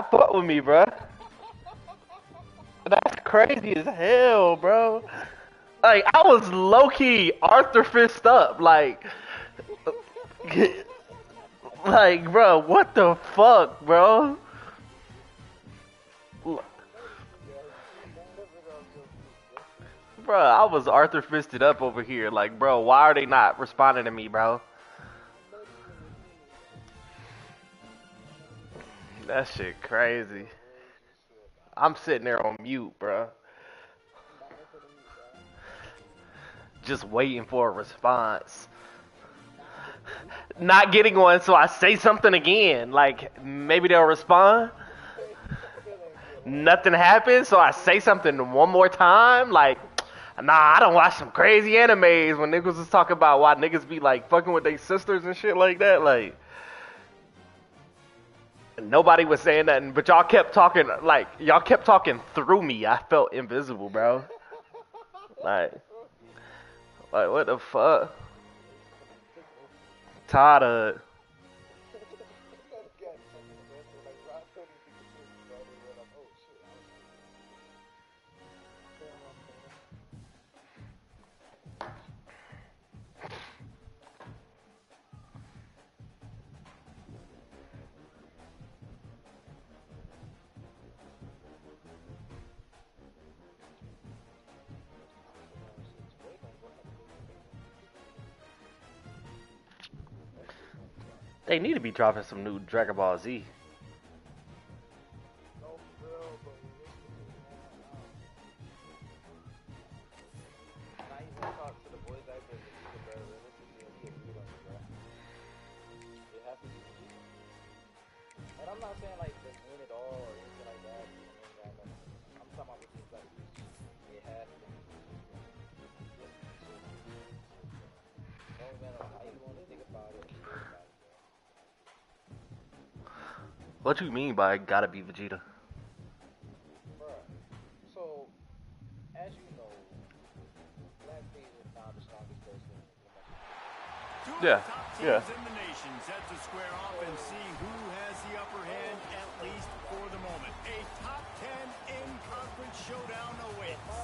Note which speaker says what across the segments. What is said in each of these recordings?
Speaker 1: fuck with me, bro. That's crazy as hell, bro. Like I was low key Arthur fist up, like, bro, what the fuck, bro? Bro, I was Arthur fisted up over here. Like, bro, why are they not responding to me, bro? That shit crazy. I'm sitting there on mute, bro. Just waiting for a response. Not getting one, so I say something again. Like, maybe they'll respond. Nothing happens, so I say something one more time. Like, nah, I don't watch some crazy animes when niggas was talking about why niggas be like fucking with their sisters and shit like that. Like, nobody was saying nothing, but y'all kept talking. Like, y'all kept talking through me. I felt invisible, bro. Like, like what the fuck? Tired of it. They need to be dropping some new Dragon Ball Z. What you mean by gotta be Vegeta? Yeah, yeah.
Speaker 2: In the nation set to square off and see who has the upper hand, at least for the moment. A top 10 in-conference showdown awaits.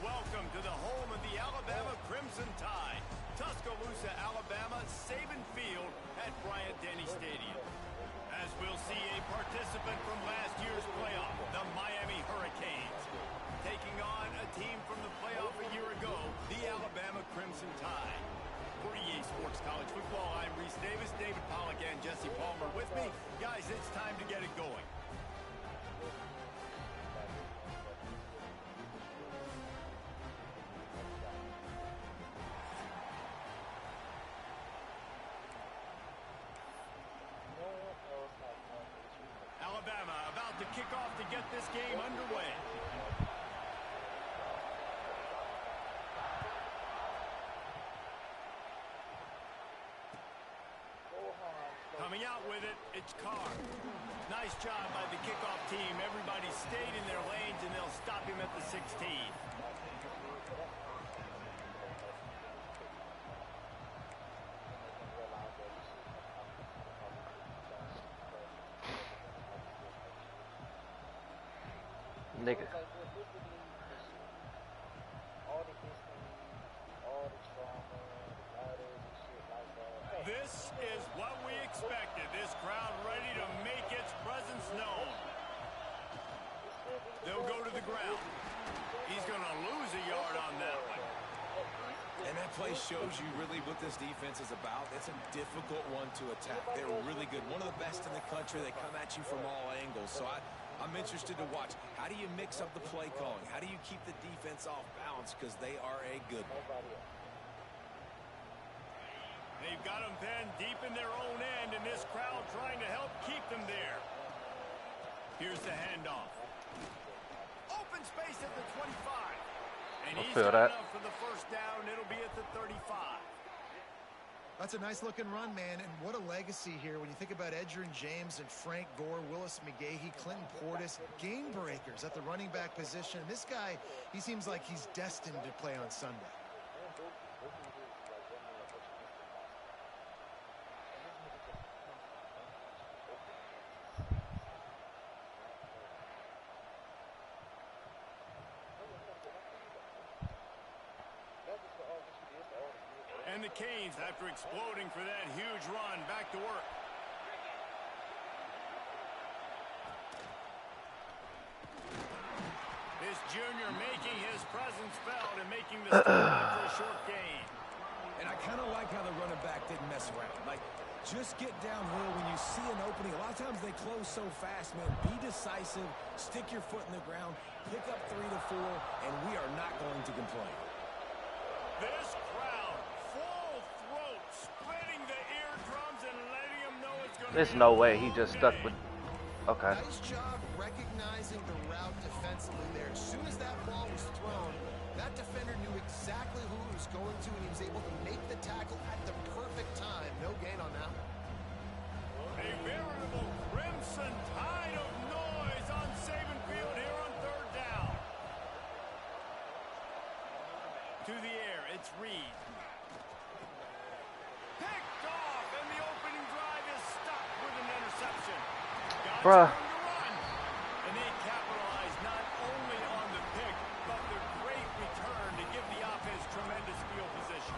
Speaker 2: Welcome to the home of the Alabama Crimson Tide. Tuscaloosa, Alabama, Saban Field at Bryant-Denny Stadium. As we'll see a participant from last year's playoff, the Miami Hurricanes, taking on a team from the playoff a year ago, the Alabama Crimson Tide. For EA Sports College Football, I'm Reese Davis, David Pollack, and Jesse Palmer with me. Guys, it's time to get it going. Alabama about to kick off to get this game underway. Coming out with it, it's Carr. Nice job by the kickoff team. Everybody stayed in their lanes, and they'll stop him at the 16.
Speaker 1: Nigga.
Speaker 2: This is what we expected. This crowd ready to make its presence known. They'll go to the ground. He's going to lose a yard on that one.
Speaker 3: And that play shows you really what this defense is about. It's a difficult one to attack. They're really good. One of the best in the country. They come at you from all angles. So I'm interested to watch. How do you mix up the play calling? How do you keep the defense off balance? Because they are a good one.
Speaker 2: They've got them pinned deep in their own end, and this crowd trying to help keep them there. Here's the handoff. Open space at the 25. And he's got enough for the first down. It'll be at the 35.
Speaker 4: That's a nice-looking run, man, and what a legacy here when you think about Edgerrin James and Frank Gore, Willis McGahee, Clinton Portis, game breakers at the running back position. This guy, he seems like he's destined to play on Sunday.
Speaker 2: And the Canes, after exploding for that huge run, back to work. This junior making his presence felt and making the stop for a short gain.
Speaker 3: And I kind of like how the running back didn't mess around. Like, just get downhill when you see an opening. A lot of times they close so fast, man. Be decisive, stick your foot in the ground, pick up 3 to 4, and we are not going to complain.
Speaker 2: This crowd, full throat, splitting the eardrums and letting them know it's going to be
Speaker 1: There's no way he just stuck with. Okay.
Speaker 4: Nice job recognizing the route defensively there. As soon as that ball was thrown, that defender knew exactly who it was going to, and he was able to make the tackle at the perfect time. No gain on that one.
Speaker 2: A veritable crimson tide of noise on Saban Field here on third down. To the air, it's Reed. Picked off, and the opening drive is stopped with an interception.
Speaker 1: Bruh.
Speaker 2: And they capitalize not only on the pick, but the great return to give the offense tremendous field position.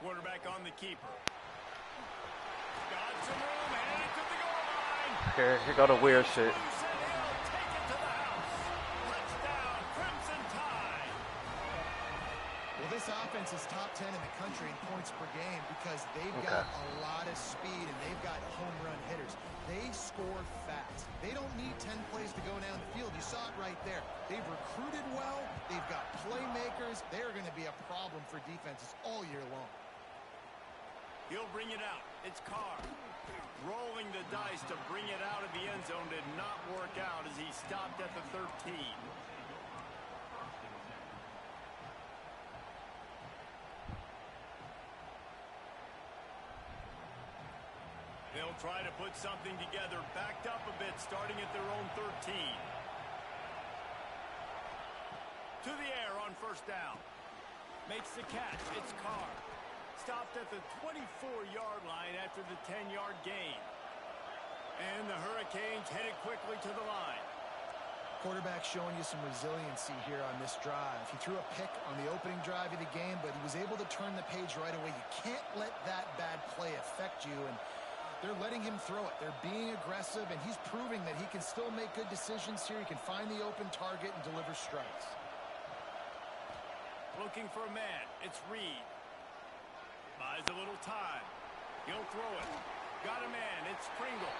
Speaker 2: Quarterback on the keeper. Got some room, headed to the goal line.
Speaker 1: Here go the weird shit.
Speaker 2: Take it to the house. Touchdown, Crimson Tide.
Speaker 4: Well, this offense is top 10 in the country in points per game because they've got a lot of speed and they've got home run hitters. They score fast. They don't need 10 plays to go down the field. You saw it right there. They've recruited well. They've got playmakers. They're going to be a problem for defenses all year long.
Speaker 2: He'll bring it out. It's Carr. Rolling the dice to bring it out of the end zone did not work out as he stopped at the 13. They'll try to put something together, backed up a bit, starting at their own 13. To the air on first down. Makes the catch. It's Carr. Stopped at the 24-yard line after the 10-yard gain. And the Hurricanes headed quickly to the line.
Speaker 4: Quarterback showing you some resiliency here on this drive. He threw a pick on the opening drive of the game, but he was able to turn the page right away. You can't let that bad play affect you, and they're letting him throw it. They're being aggressive, and he's proving that he can still make good decisions here. He can find the open target and deliver strikes.
Speaker 2: Looking for a man. It's Reed. Buys a little time. He'll throw it. Got a man. It's Pringle.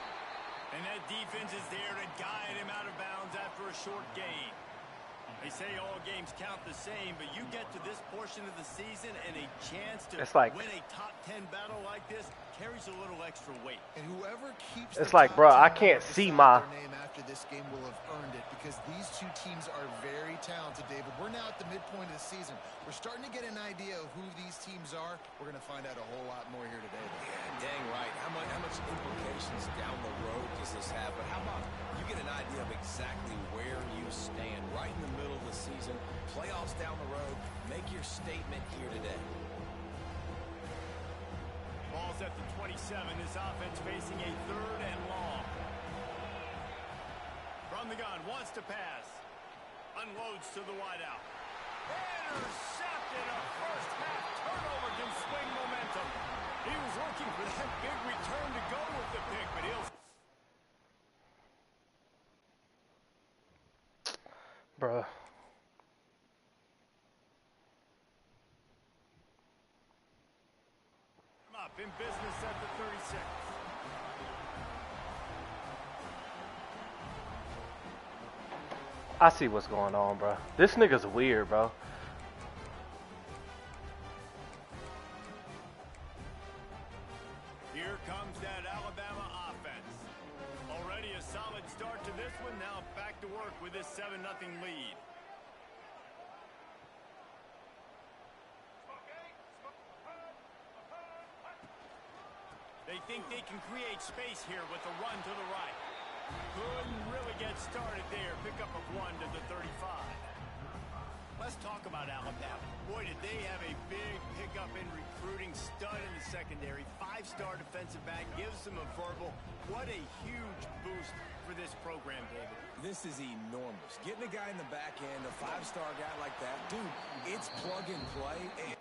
Speaker 2: And that defense is there to guide him out of bounds after a short gain. They say all games count the same, but you get to this portion of the season and a chance to win a top 10 battle like this carries a little extra weight.
Speaker 4: And whoever keeps
Speaker 1: it's like, bro, I can't see my
Speaker 4: name after this game will have earned it because these two teams are very talented, David. We're now at the midpoint of the season. We're starting to get an idea of who these teams are. We're going to find out a whole lot more here today.
Speaker 3: Yeah, dang right. How much implications down the road does this have? But how about you get an idea of exactly where you stand right in the middle of the season, playoffs down the road, make your statement here today.
Speaker 2: Ball's at the 27. This offense facing a third and long. From the gun, wants to pass. Unloads to the wideout. Intercepted. A first half turnover can swing momentum. He was looking for that big return to go with the pick, but he'll...
Speaker 1: Bruh.
Speaker 2: Up in business at the 36.
Speaker 1: I see what's going on, bro. This nigga's weird, bro.
Speaker 2: Here comes that Alabama offense. Already a solid start to this one. Now back to work with this 7-0 lead. They think they can create space here with a run to the right. Couldn't really get started there. Pickup of 1 to the 35. Let's talk about Alabama. Boy, did they have a big pickup in recruiting. Stud in the secondary. 5-star defensive back. Gives them a verbal. What a huge boost for this program, David.
Speaker 3: This is enormous. Getting a guy in the back end, a 5-star guy like that, dude, it's plug and play. And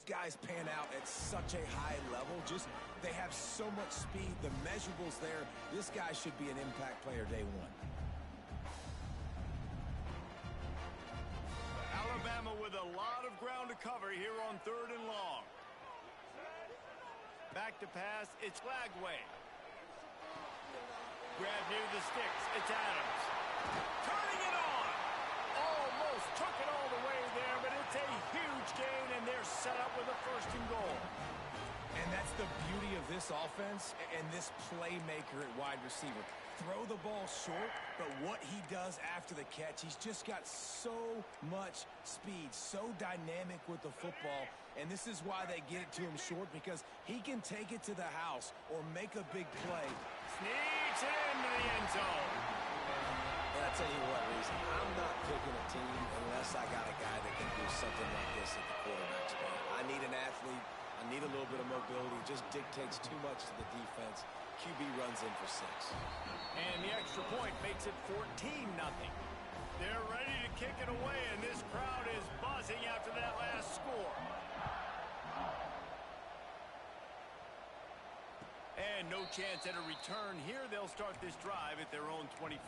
Speaker 3: guys pan out at such a high level. Just, they have so much speed. The measurables there. This guy should be an impact player day one.
Speaker 2: Alabama with a lot of ground to cover here on 3rd and long. Back to pass. It's Lagway. Grab near the sticks. It's Adams. Turning it on. Almost took it all the way there, but it's a huge gain, and they're set up with a 1st and goal.
Speaker 3: And that's the beauty of this offense and this playmaker at wide receiver. Throw the ball short, but what he does after the catch, he's just got so much speed, so dynamic with the football, and this is why they get it to him short, because he can take it to the house or make a big play.
Speaker 2: Sneaks it into the end zone.
Speaker 3: And I tell you what, Reese, I'm not picking a team unless I got a guy that can do something like this at the quarterback spot. I need an athlete. I need a little bit of mobility. It just dictates too much to the defense. QB runs in for 6.
Speaker 2: And the extra point makes it 14-0. They're ready to kick it away, and this crowd is buzzing after that last score. And no chance at a return here. They'll start this drive at their own 25.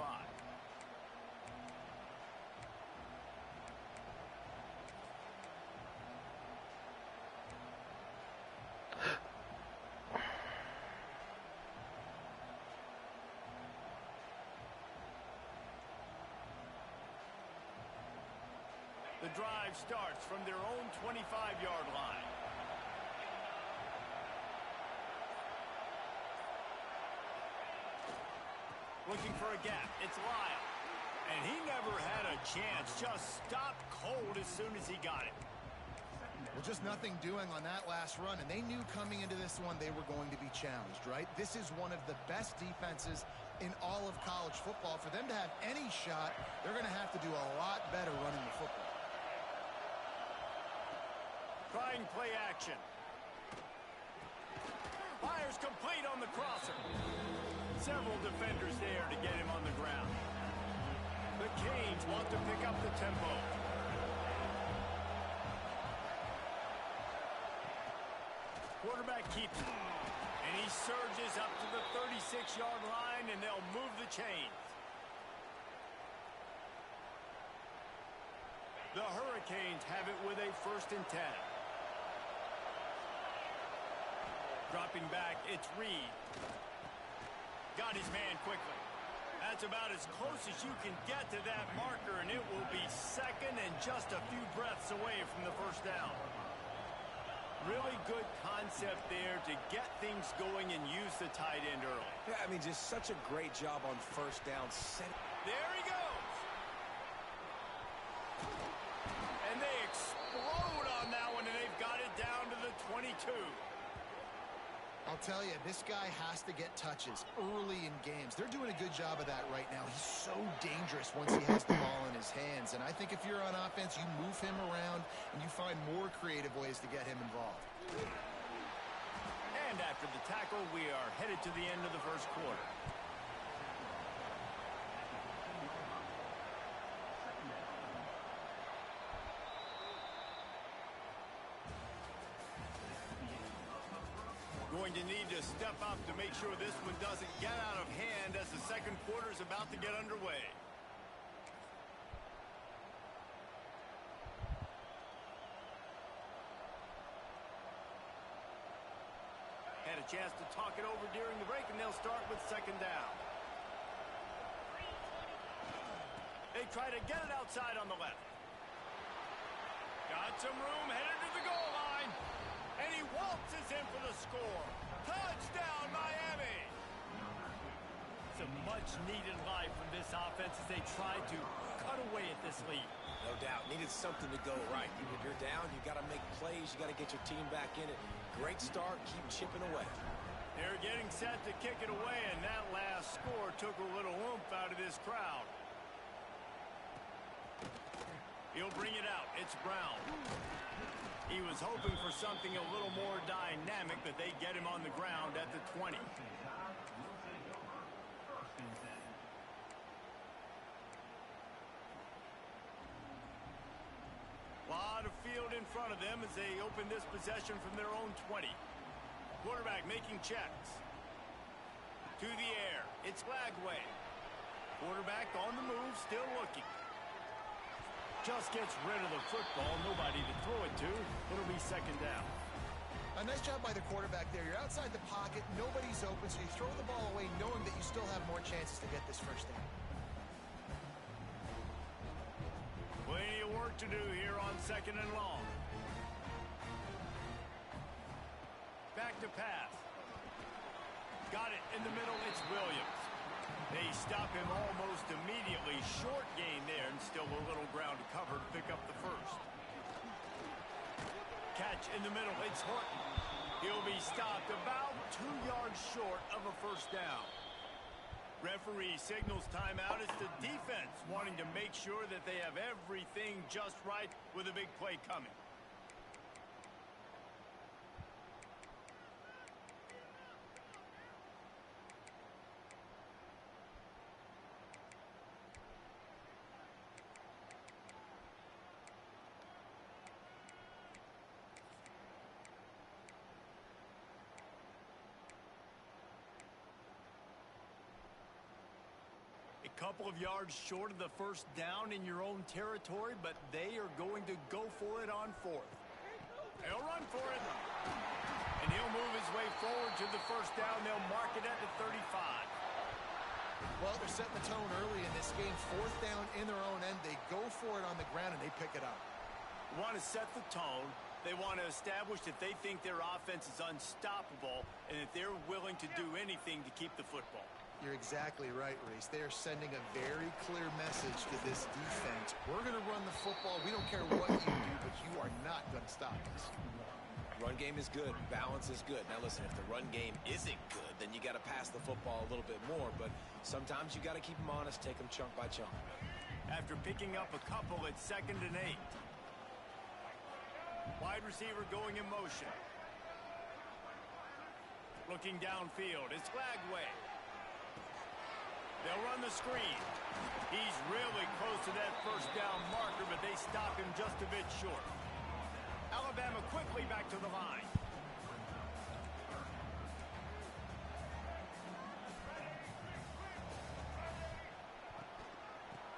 Speaker 2: The drive starts from their own 25-yard line. Looking for a gap. It's Lyle. And he never had a chance. Just stopped cold as soon as he got it.
Speaker 4: Well, just nothing doing on that last run, and they knew coming into this one they were going to be challenged, right? This is one of the best defenses in all of college football. For them to have any shot, they're going to have to do a lot better running the football.
Speaker 2: Trying play action. Fires complete on the crosser. Several defenders there to get him on the ground. The Canes want to pick up the tempo. Quarterback keeps it. And he surges up to the 36-yard line, and they'll move the chains. The Hurricanes have it with a 1st and 10. Dropping back, it's Reed. Got his man quickly. That's about as close as you can get to that marker, and it will be 2nd and just a few breaths away from the 1st down. Really good concept there to get things going and use the tight end early.
Speaker 3: Yeah, I mean, just such a great job on 1st down.
Speaker 2: There he goes. And they explode on that one, and they've got it down to the 22.
Speaker 4: I'll tell you, this guy has to get touches early in games. They're doing a good job of that right now. He's so dangerous once he has the ball in his hands. And I think if you're on offense, you move him around and you find more creative ways to get him involved.
Speaker 2: And after the tackle, we are headed to the end of the 1st quarter. Going to need to step up to make sure this one doesn't get out of hand as the 2nd quarter is about to get underway. chance to talk it over during the break, and they'll start with second down. They try to get it outside on the left. Got some room, headed to the goal line. And he waltzes in for the score. Touchdown, Miami! Some much-needed life from this offense as they try to cut away at this lead.
Speaker 3: No doubt. Needed something to go right. If you're down, you got to make plays. You got to get your team back in it. Great start. Keep chipping away.
Speaker 2: They're getting set to kick it away, and that last score took a little oomph out of this crowd. He'll bring it out. It's Brown. He was hoping for something a little more dynamic, but they get him on the ground at the 20. Lot of field in front of them as they open this possession from their own 20. Quarterback making checks. To the air. It's Lagway. Quarterback on the move, still looking. Just gets rid of the football. Nobody to throw it to. It'll be second down.
Speaker 4: A nice job by the quarterback there. You're outside the pocket. Nobody's open, so you throw the ball away knowing that you still have more chances to get this first down.
Speaker 2: Plenty of work to do here on second and long. Back to pass. Got it in the middle. It's Williams. They stop him almost immediately. Short gain there and still a little ground to cover to pick up the first. Catch in the middle. It's Horton. He'll be stopped about 2 yards short of a first down. Referee signals timeout. It's the defense wanting to make sure that they have everything just right with a big play coming. Couple of yards short of the first down in your own territory, but they are going to go for it on fourth. They'll run for it. And he'll move his way forward to the first down. They'll mark it at the 35.
Speaker 4: Well, they're setting the tone early in this game. Fourth down in their own end. They go for it on the ground, and they pick it up.
Speaker 2: They want to set the tone. They want to establish that they think their offense is unstoppable and that they're willing to do anything to keep the football.
Speaker 4: You're exactly right, Reese. They are sending a very clear message to this defense. We're going to run the football. We don't care what you do, but you are not going to stop us.
Speaker 3: Run game is good. Balance is good. Now, listen, if the run game isn't good, then you got to pass the football a little bit more. But sometimes you got to keep them honest, take them chunk by chunk.
Speaker 2: After picking up a couple, it's 2nd and 8. Wide receiver going in motion. Looking downfield. It's Lagway. They'll run the screen. He's really close to that first down marker, but they stop him just a bit short. Alabama quickly back to the line.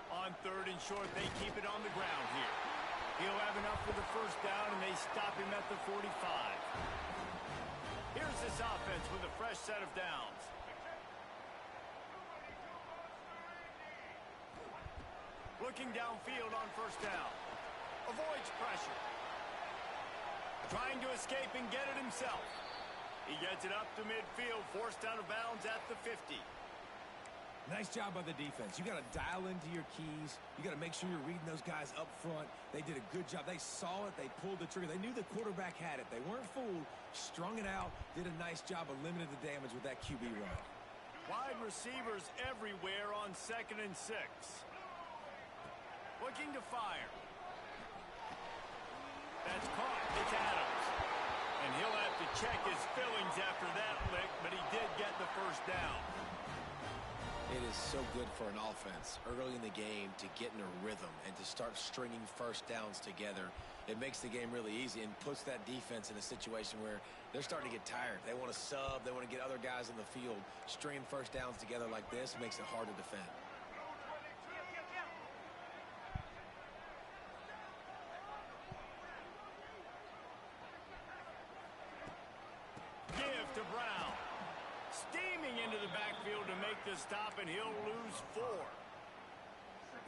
Speaker 2: On 3rd and short, they keep it on the ground here. He'll have enough for the first down, and they stop him at the 45. Here's this offense with a fresh set of downs. Looking downfield on first down. Avoids pressure. Trying to escape and get it himself. He gets it up to midfield, forced out of bounds at the 50.
Speaker 3: Nice job by the defense. You got to dial into your keys. You got to make sure you're reading those guys up front. They did a good job. They saw it. They pulled the trigger. They knew the quarterback had it. They weren't fooled. Strung it out. Did a nice job of limiting the damage with that QB run.
Speaker 2: Wide receivers everywhere on 2nd and 6. Looking to fire. That's caught. It's Adams. And he'll have to check his fillings after that lick, but he did get the first down.
Speaker 3: It is so good for an offense early in the game to get in a rhythm and to start stringing first downs together. It makes the game really easy and puts that defense in a situation where they're starting to get tired. They want to sub. They want to get other guys in the field. Stringing first downs together like this makes it hard to defend.
Speaker 2: Give to to Brown. Steaming into the backfield to make the stop, and he'll lose 4.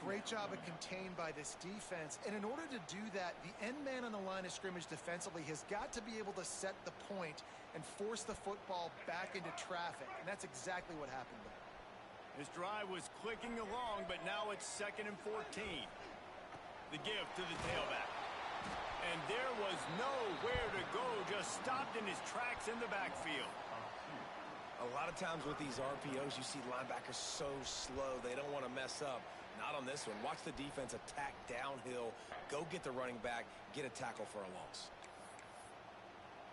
Speaker 4: Great job of contained by this defense. And in order to do that, the end man on the line of scrimmage defensively has got to be able to set the point and force the football back into traffic. And that's exactly what happened there.
Speaker 2: This drive was clicking along, but now it's 2nd and 14. The give to the tailback. And there was nowhere to go, just stopped in his tracks in the backfield.
Speaker 3: A lot of times with these RPOs, you see linebackers so slow, they don't want to mess up. Not on this one. Watch the defense attack downhill, go get the running back, get a tackle for a loss.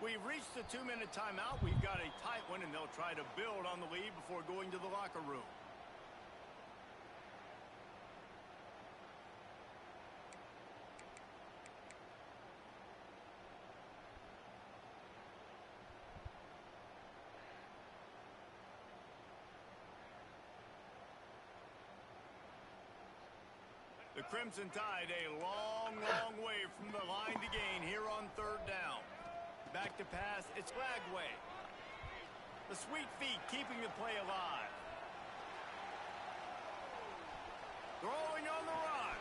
Speaker 2: We've reached the 2-minute timeout. We've got a tight one, and they'll try to build on the lead before going to the locker room. The Crimson Tide a long, long way from the line to gain here on 3rd down. Back to pass, it's Lagway. The sweet feet keeping the play alive. Throwing on the run.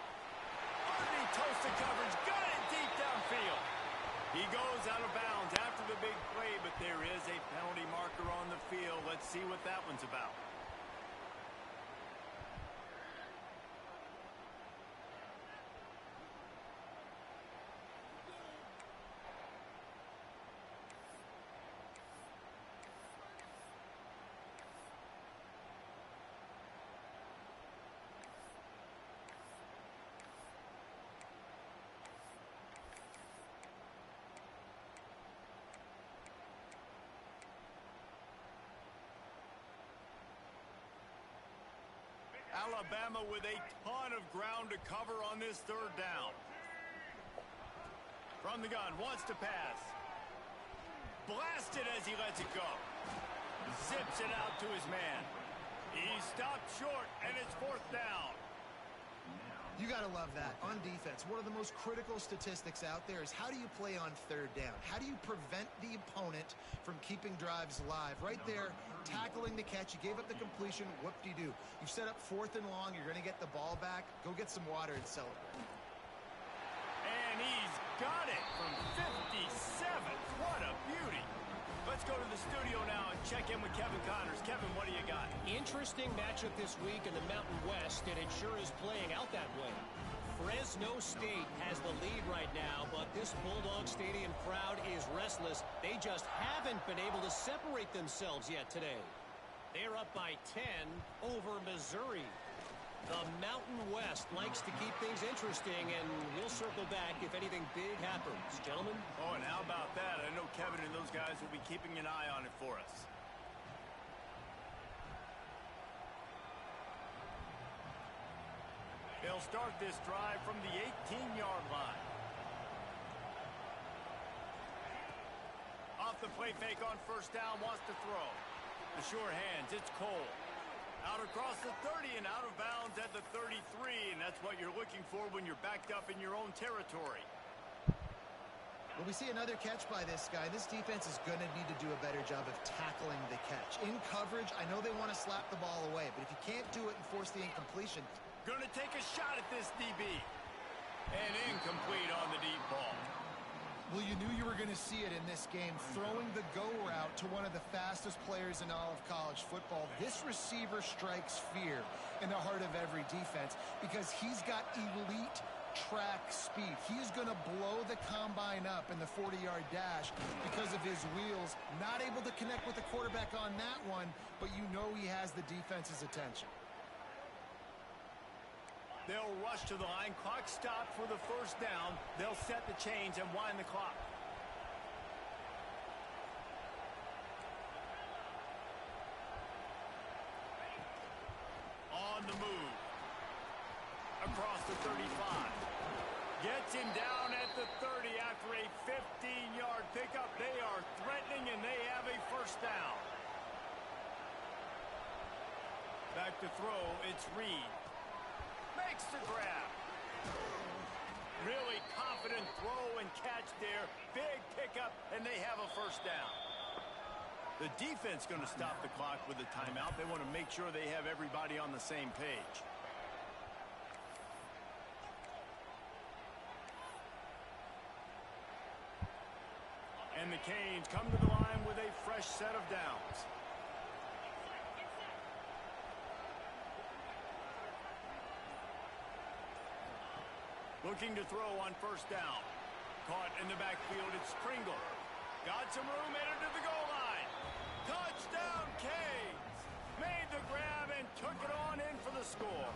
Speaker 2: Underneath toasted coverage, got it deep downfield. He goes out of bounds after the big play, but there is a penalty marker on the field. Let's see what that one's about. Alabama with a ton of ground to cover on this 3rd down. From the gun, wants to pass. Blasted as he lets it go. Zips it out to his man. He stopped short, and it's 4th down.
Speaker 4: You got to love that. On defense, one of the most critical statistics out there is how do you play on 3rd down? How do you prevent the opponent from keeping drives alive? Right there, tackling the catch. You gave up the completion. Whoop-de-doo. You've set up 4th and long. You're going to get the ball back. Go get some water and celebrate.
Speaker 2: And he's got it from 57. What a beauty. Let's go to the studio now and check in with Kevin Connors. Kevin, what do you got?
Speaker 5: Interesting matchup this week in the Mountain West, and it sure is playing out that way. Fresno State has the lead right now, but this Bulldog Stadium crowd is restless. They just haven't been able to separate themselves yet today. They're up by 10 over Missouri. The Mountain West likes to keep things interesting, and we'll circle back if anything big happens. Gentlemen?
Speaker 2: Oh, and how about that? I know Kevin and those guys will be keeping an eye on it for us. They'll start this drive from the 18-yard line. Off the play fake on 1st down, wants to throw. The sure hands, it's Cole. Out across the 30 and out of bounds at the 33, and that's what you're looking for when you're backed up in your own territory.
Speaker 4: Well, we see another catch by this guy. This defense is going to need to do a better job of tackling the catch. In coverage, I know they want to slap the ball away, but if you can't do it and force the incompletion.
Speaker 2: Going to take a shot at this DB. And incomplete on the deep ball.
Speaker 4: Well, you knew you were going to see it in this game, throwing the go route to one of the fastest players in all of college football. This receiver strikes fear in the heart of every defense because he's got elite track speed. He's going to blow the combine up in the 40-yard dash because of his wheels. Not able to connect with the quarterback on that one, but you know he has the defense's attention.
Speaker 2: They'll rush to the line. Clock stopped for the 1st down. They'll set the chains and wind the clock. On the move. Across the 35. Gets him down at the 30 after a 15-yard pickup. They are threatening, and they have a 1st down. Back to throw. It's Reed. Makes the grab. Really confident throw and catch there. Big pickup, and they have a 1st down. The defense going to stop the clock with a timeout. They want to make sure they have everybody on the same page. And the Canes come to the line with a fresh set of downs. Looking to throw on first down. Caught in the backfield, it's Pringle. Got some room, headed to the goal line. Touchdown, Canes! Made the grab and took it on in for the score.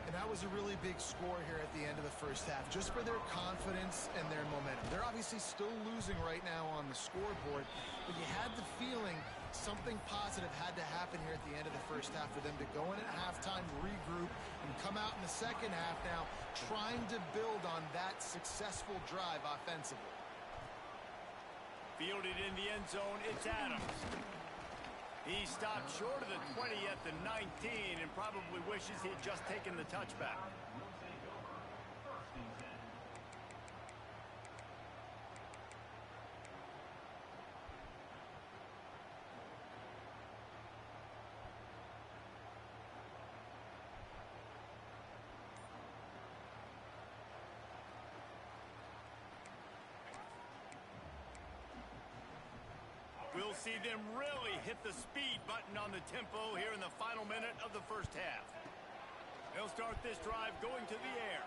Speaker 4: And that was a really big score here at the end of the first half, just for their confidence and their momentum. They're obviously still losing right now on the scoreboard, but you had the feeling something positive had to happen here at the end of the first half for them to go in at halftime, regroup, and come out in the second half now trying to build on that successful drive offensively.
Speaker 2: Fielded in the end zone, it's Adams. He stopped short of the 20 at the 19 and probably wishes he had just taken the touchback. We'll see them really hit the speed button on the tempo here in the final minute of the first half. They'll start this drive going to the air.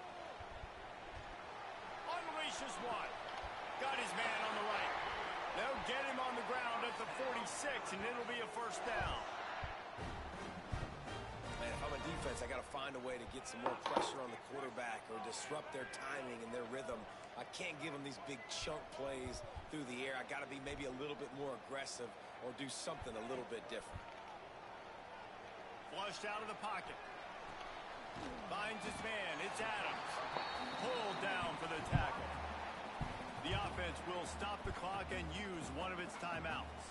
Speaker 2: Unleashes one. Got his man on the right. They'll get him on the ground at the 46, and it'll be a first down.
Speaker 3: Man, if I'm a defense, I got to find a way to get some more pressure on the quarterback or disrupt their timing and their rhythm. I can't give them these big chunk plays through the air. I got to be maybe a little bit more aggressive or do something a little bit different.
Speaker 2: Flushed out of the pocket. Finds his man. It's Adams. Pulled down for the tackle. The offense will stop the clock and use one of its timeouts.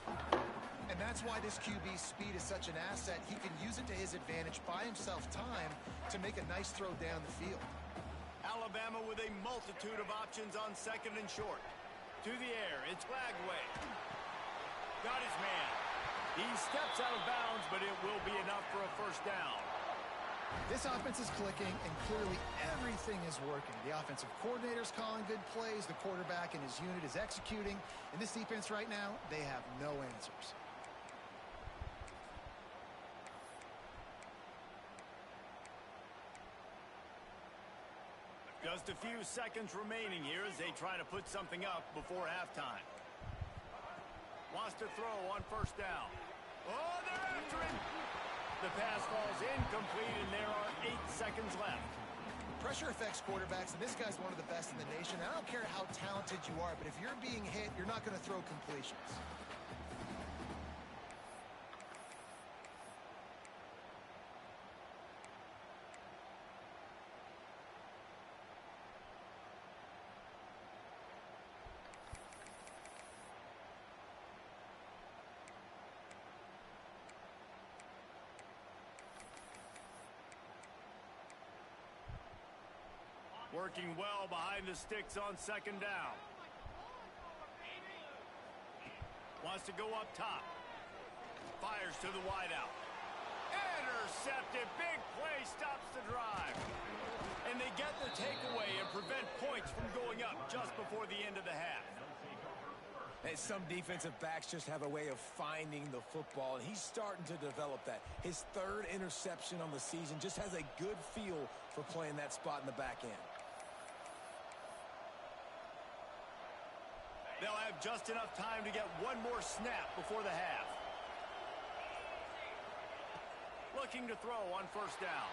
Speaker 4: And that's why this QB's speed is such an asset. He can use it to his advantage, buy himself time to make a nice throw down the field.
Speaker 2: Alabama with a multitude of options on second and short. To the air, it's Lagway. Got his man. He steps out of bounds, but it will be enough for a first down.
Speaker 4: This offense is clicking, and clearly everything is working. The offensive coordinator's calling good plays. The quarterback and his unit is executing. In this defense right now, they have no answers.
Speaker 2: Just a few seconds remaining here as they try to put something up before halftime. Wants to throw on first down. Oh, they're after him. The pass falls incomplete, and there are 8 seconds left.
Speaker 4: Pressure affects quarterbacks, and this guy's one of the best in the nation. I don't care how talented you are, but if you're being hit, you're not going to throw completions.
Speaker 2: Working well behind the sticks on second down. Wants to go up top. Fires to the wideout. Intercepted. Big play stops the drive. And they get the takeaway and prevent points from going up just before the end of the half.
Speaker 3: And some defensive backs just have a way of finding the football, and he's starting to develop that. His 3rd interception on the season, just has a good feel for playing that spot in the back end.
Speaker 2: They'll have just enough time to get one more snap before the half. Looking to throw on first down.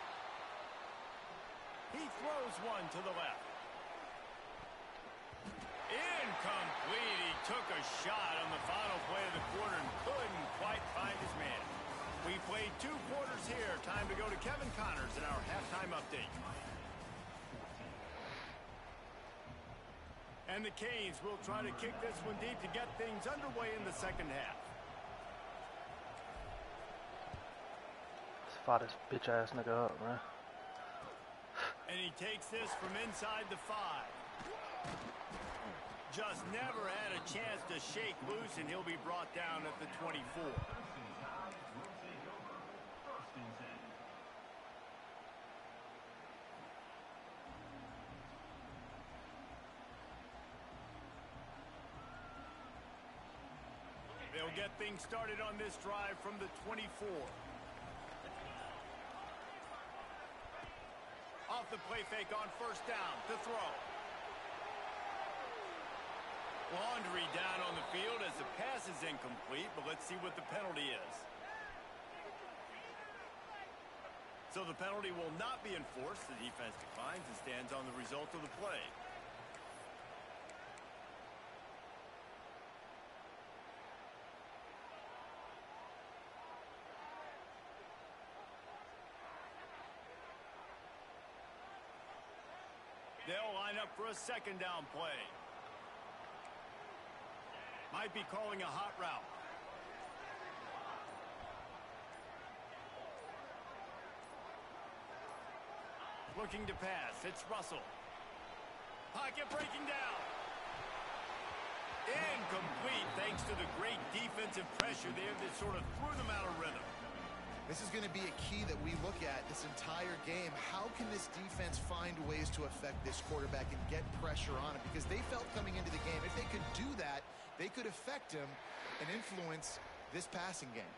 Speaker 2: He throws one to the left. Incomplete. He took a shot on the final play of the quarter and couldn't quite find his man. We played 2 quarters here. Time to go to Kevin Connors in our halftime update. And the Canes will try to kick this one deep to get things underway in the second half.
Speaker 1: Let's fire this bitch ass nigga up, man.
Speaker 2: And he takes this from inside the 5. Just never had a chance to shake loose, and he'll be brought down at the 24. They'll get things started on this drive from the 24. Off the play fake on first down to throw. Laundry down on the field as the pass is incomplete, but let's see what the penalty is. So the penalty will not be enforced. The defense declines and stands on the result of the play. They'll line up for a second down play. Might be calling a hot route. Looking to pass. It's Russell. Pocket breaking down. Incomplete thanks to the great defensive pressure there that sort of threw them out of rhythm.
Speaker 4: This is going to be a key that we look at this entire game. How can this defense find ways to affect this quarterback and get pressure on him? Because they felt coming into the game, if they could do that, they could affect him and influence this passing game.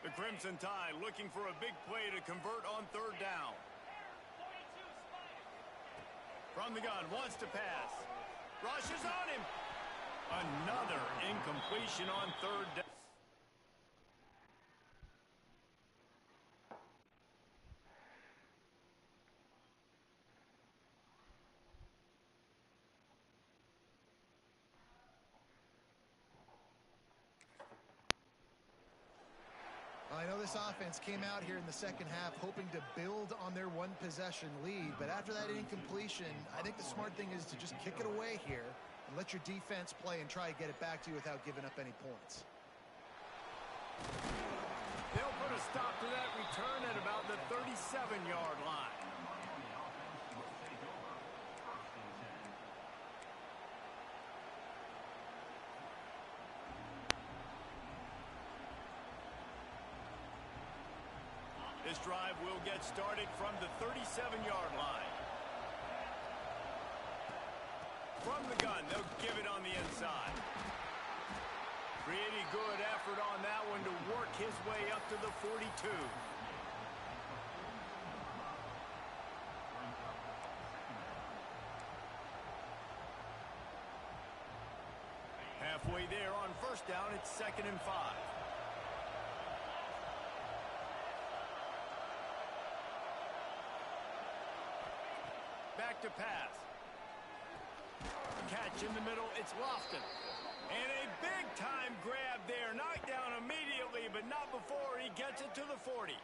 Speaker 2: The Crimson Tide looking for a big play to convert on third down. From the gun, wants to pass. Rushes on him. Another incompletion on third down.
Speaker 4: I know this offense came out here in the second half hoping to build on their one-possession lead, but after that incompletion, I think the smart thing is to just kick it away here and let your defense play and try to get it back to you without giving up any points.
Speaker 2: They'll put a stop to that return at about the 37-yard line. This drive will get started from the 37-yard line. From the gun, they'll give it on the inside. Pretty good effort on that one to work his way up to the 42. Halfway there on first down, it's 2nd and 5. Back to pass. Catch in the middle, it's Lofton. And a big-time grab there. Knocked down immediately, but not before he gets it to the 40.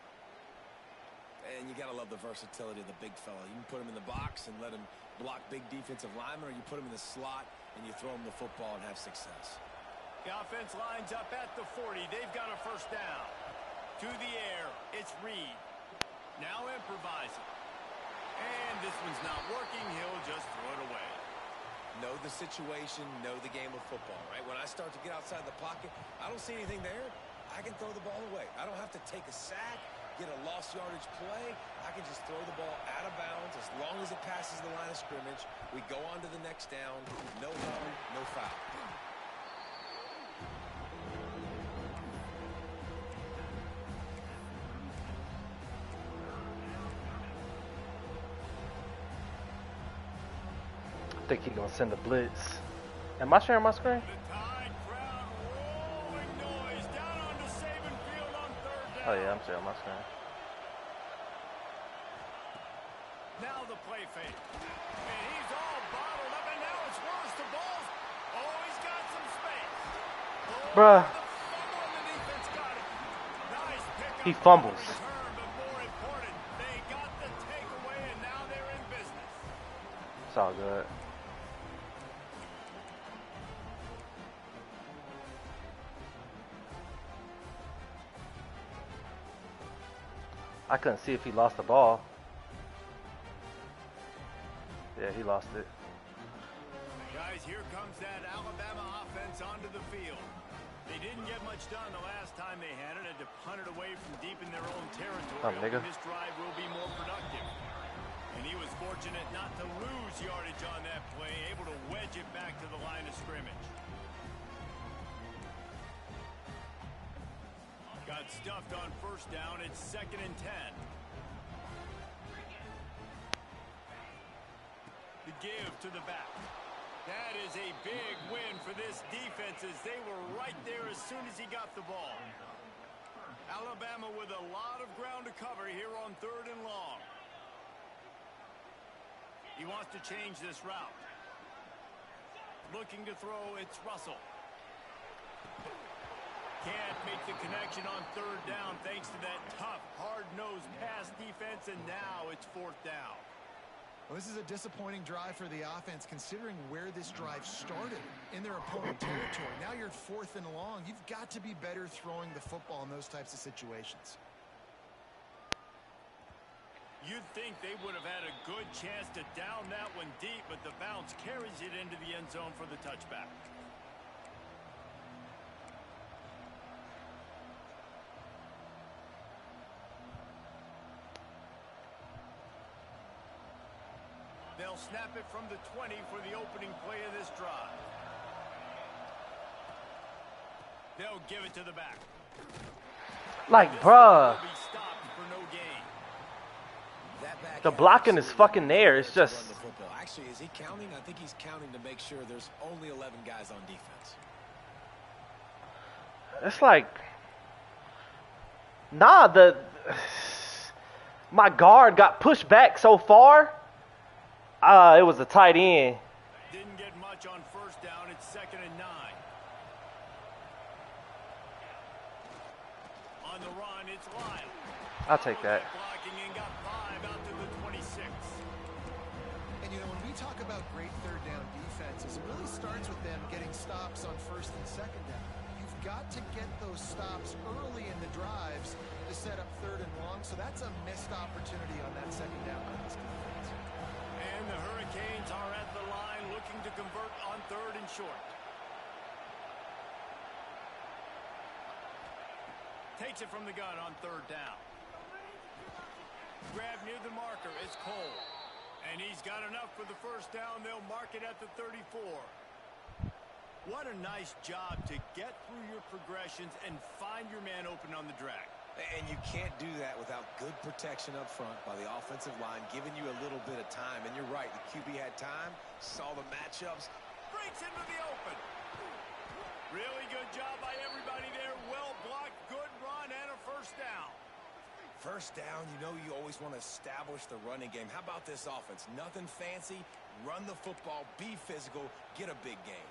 Speaker 3: And you got to love the versatility of the big fella. You can put him in the box and let him block big defensive linemen, or you put him in the slot and you throw him the football and have success.
Speaker 2: The offense lines up at the 40. They've got a first down. To the air, it's Reed. Now improvising. And this one's not working. He'll just throw it away.
Speaker 3: Know the situation, know the game of football, right? When I start to get outside the pocket, I don't see anything there. I can throw the ball away. I don't have to take a sack, get a lost yardage play. I can just throw the ball out of bounds as long as it passes the line of scrimmage. We go on to the next down. No hurry, no foul.
Speaker 1: I think he's gonna send a blitz. Am I sharing my screen?
Speaker 2: The Tide crowd rolling noise down onto Saban Field on third down.
Speaker 1: Oh yeah, I'm sharing my screen.
Speaker 2: Now the play fake. And he's all bottled up, and now it's worse. The ball's... Oh, he's got some space. Oh,
Speaker 1: Bruh.
Speaker 2: the fumble, and the defense got it. Nice pickup.
Speaker 1: He fumbles.
Speaker 2: Return, but more important, they got the takeaway, and now they're in business.
Speaker 1: It's all good. I couldn't see if he lost the ball. Yeah, he lost it.
Speaker 2: Guys, here comes that Alabama offense onto the field. They didn't get much done the last time they had it. Had to punt it away from deep in their own territory.
Speaker 1: Nigga.
Speaker 2: This drive will be more productive. And he was fortunate not to lose yardage on that play, able to wedge it back to the line of scrimmage. Got stuffed on first down. It's 2nd and 10. The give to the back. That is a big win for this defense as they were right there as soon as he got the ball. Alabama with a lot of ground to cover here on 3rd and long. He wants to change this route. Looking to throw, it's Russell. Can't make the connection on 3rd down thanks to that tough, hard-nosed pass defense, and now it's 4th down.
Speaker 4: Well, this is a disappointing drive for the offense considering where this drive started in their opponent territory. Now you're at 4th and long. You've got to be better throwing the football in those types of situations.
Speaker 2: You'd think they would have had a good chance to down that one deep, but the bounce carries it into the end zone for the touchback. They'll snap it from the 20 for the opening play of this drive. They'll give it to the back.
Speaker 1: Like, bruh.
Speaker 2: Will be stopped for no gain.
Speaker 1: The blocking is fucking there. It's just.
Speaker 3: Actually, is he counting? I think he's counting to make sure there's only 11 guys on defense.
Speaker 1: It's like. Nah, my guard got pushed back so far. It was a tight end.
Speaker 2: Didn't get much on first down. It's 2nd and 9. On the run, it's Lyle.
Speaker 1: I'll take that.
Speaker 2: Blocking and got 5 out to the 26.
Speaker 4: And you know, when we talk about great 3rd down defenses, it really starts with them getting stops on 1st and 2nd down. You've got to get those stops early in the drives to set up 3rd and long. So that's a missed opportunity on that 2nd down by this defense.
Speaker 2: And the Hurricanes are at the line looking to convert on 3rd and short. Takes it from the gun on 3rd down. Grab near the marker. It's Cole. And he's got enough for the first down. They'll mark it at the 34. What a nice job to get through your progressions and find your man open on the drag.
Speaker 3: And you can't do that without good protection up front by the offensive line, giving you a little bit of time. And you're right, the QB had time, saw the matchups.
Speaker 2: Breaks into the open. Really good job by everybody there. Well blocked, good run, and a first down.
Speaker 3: First down, you know you always want to establish the running game. How about this offense? Nothing fancy. Run the football, be physical, get a big game.